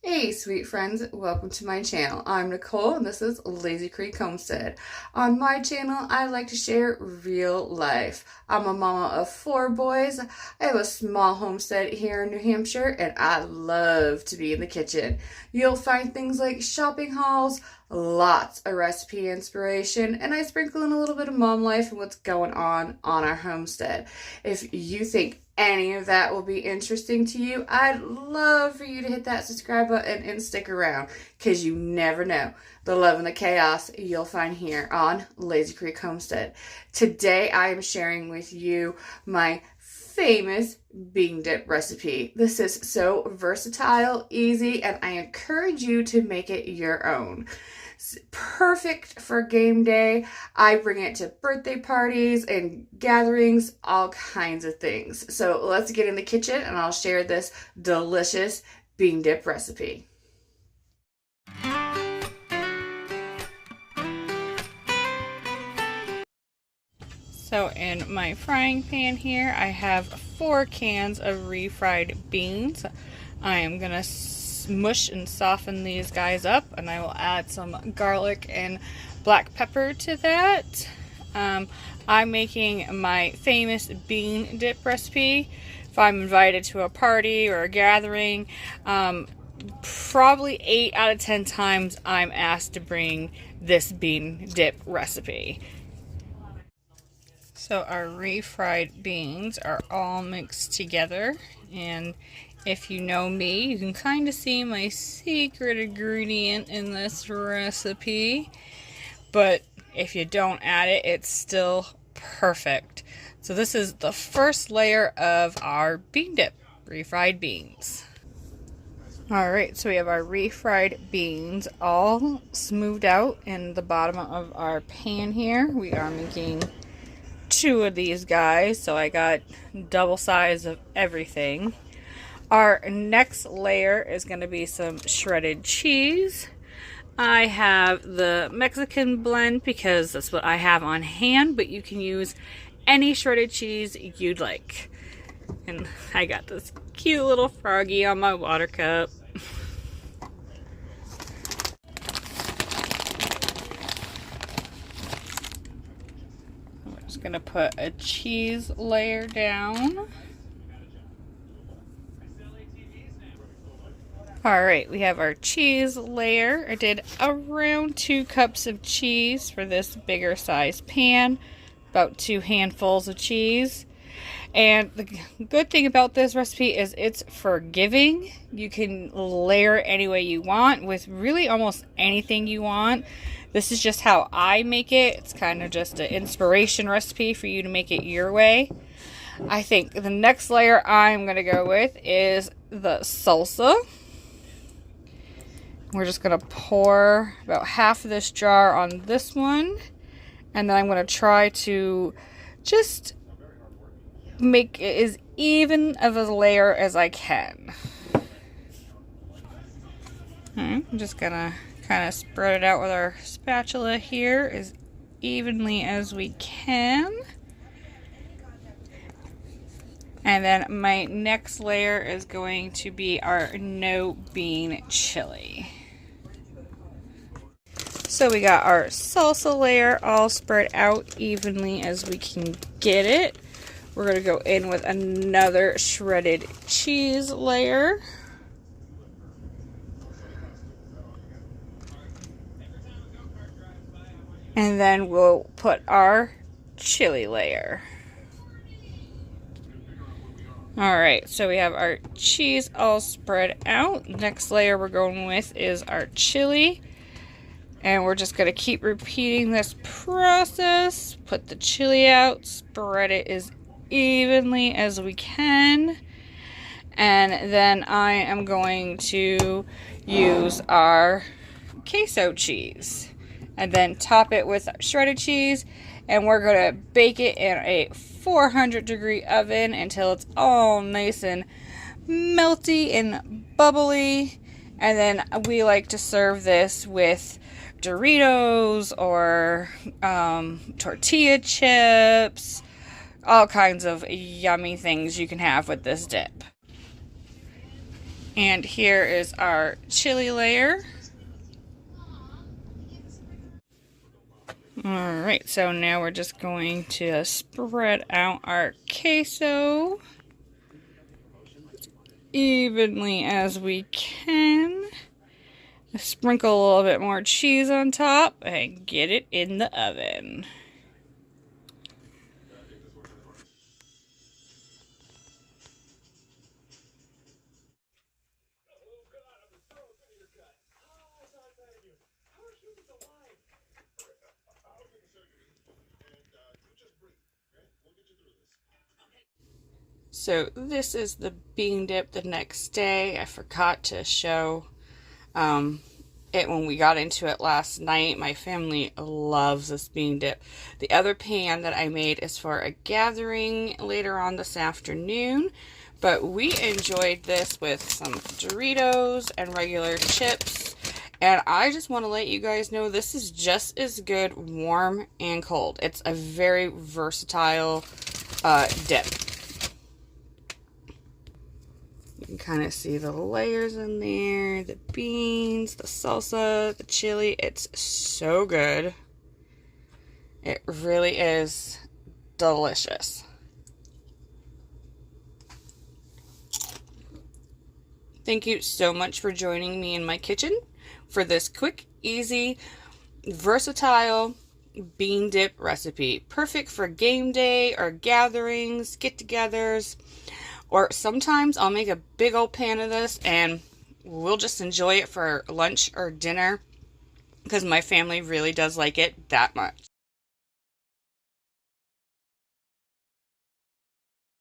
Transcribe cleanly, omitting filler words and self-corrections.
Hey, sweet friends, welcome to my channel. I'm Nicole and this is Lazy Creek Homestead. On my channel, I like to share real life. I'm a mama of 4 boys. I have a small homestead here in New Hampshire and I love to be in the kitchen. You'll find things like shopping hauls, lots of recipe inspiration, and I sprinkle in a little bit of mom life and what's going on our homestead. If you think any of that will be interesting to you, I'd love for you to hit that subscribe button and stick around because you never know the love and the chaos you'll find here on Lazy Creek Homestead. Today I am sharing with you my famous bean dip recipe. This is so versatile, easy, and I encourage you to make it your own. Perfect for game day. I bring it to birthday parties and gatherings, all kinds of things. So let's get in the kitchen and I'll share this delicious bean dip recipe. So in my frying pan here, I have 4 cans of refried beans. I am going to mush and soften these guys up, and I will add some garlic and black pepper to that. I'm making my famous bean dip recipe. If I'm invited to a party or a gathering, probably 8 out of 10 times I'm asked to bring this bean dip recipe. So our refried beans are all mixed together, and if you know me, you can kind of see my secret ingredient in this recipe, but if you don't add it, it's still perfect. So this is the first layer of our bean dip, refried beans. Alright, so we have our refried beans all smoothed out in the bottom of our pan here. We are making 2 of these guys, so I got double size of everything. Our next layer is going to be some shredded cheese. I have the Mexican blend because that's what I have on hand, but you can use any shredded cheese you'd like. And I got this cute little froggy on my water cup. I'm just going to put a cheese layer down. Alright, we have our cheese layer. I did around 2 cups of cheese for this bigger size pan. About 2 handfuls of cheese. And the good thing about this recipe is it's forgiving. You can layer it any way you want with really almost anything you want. This is just how I make it. It's kind of just an inspiration recipe for you to make it your way. I think the next layer I'm going to go with is the salsa. We're just going to pour about half of this jar on this one. And then I'm going to try to just make it as even of a layer as I can. I'm just going to kind of spread it out with our spatula here as evenly as we can. And then my next layer is going to be our no bean chili. So we got our salsa layer all spread out evenly as we can get it. We're going to go in with another shredded cheese layer. And then we'll put our chili layer. Alright, so we have our cheese all spread out. Next layer we're going with is our chili. And we're just going to keep repeating this process. Put the chili out, spread it as evenly as we can. And then I am going to use our queso cheese. And then top it with shredded cheese. And we're going to bake it in a 400-degree oven until it's all nice and melty and bubbly. And then we like to serve this with Doritos or tortilla chips, all kinds of yummy things you can have with this dip. And here is our chili layer. Alright, so now we're just going to spread out our queso evenly as we can. Sprinkle a little bit more cheese on top and get it in the oven. So this is the bean dip the next day. I forgot to show it when we got into it last night. My family loves this bean dip. The other pan that I made is for a gathering later on this afternoon, but we enjoyed this with some Doritos and regular chips. And I just want to let you guys know this is just as good warm and cold. It's a very versatile dip. You can kind of see the layers in there, the beans, the salsa, the chili. It's so good. It really is delicious. Thank you so much for joining me in my kitchen for this quick, easy, versatile bean dip recipe. Perfect for game day or gatherings, get-togethers. Or sometimes I'll make a big old pan of this and we'll just enjoy it for lunch or dinner because my family really does like it that much.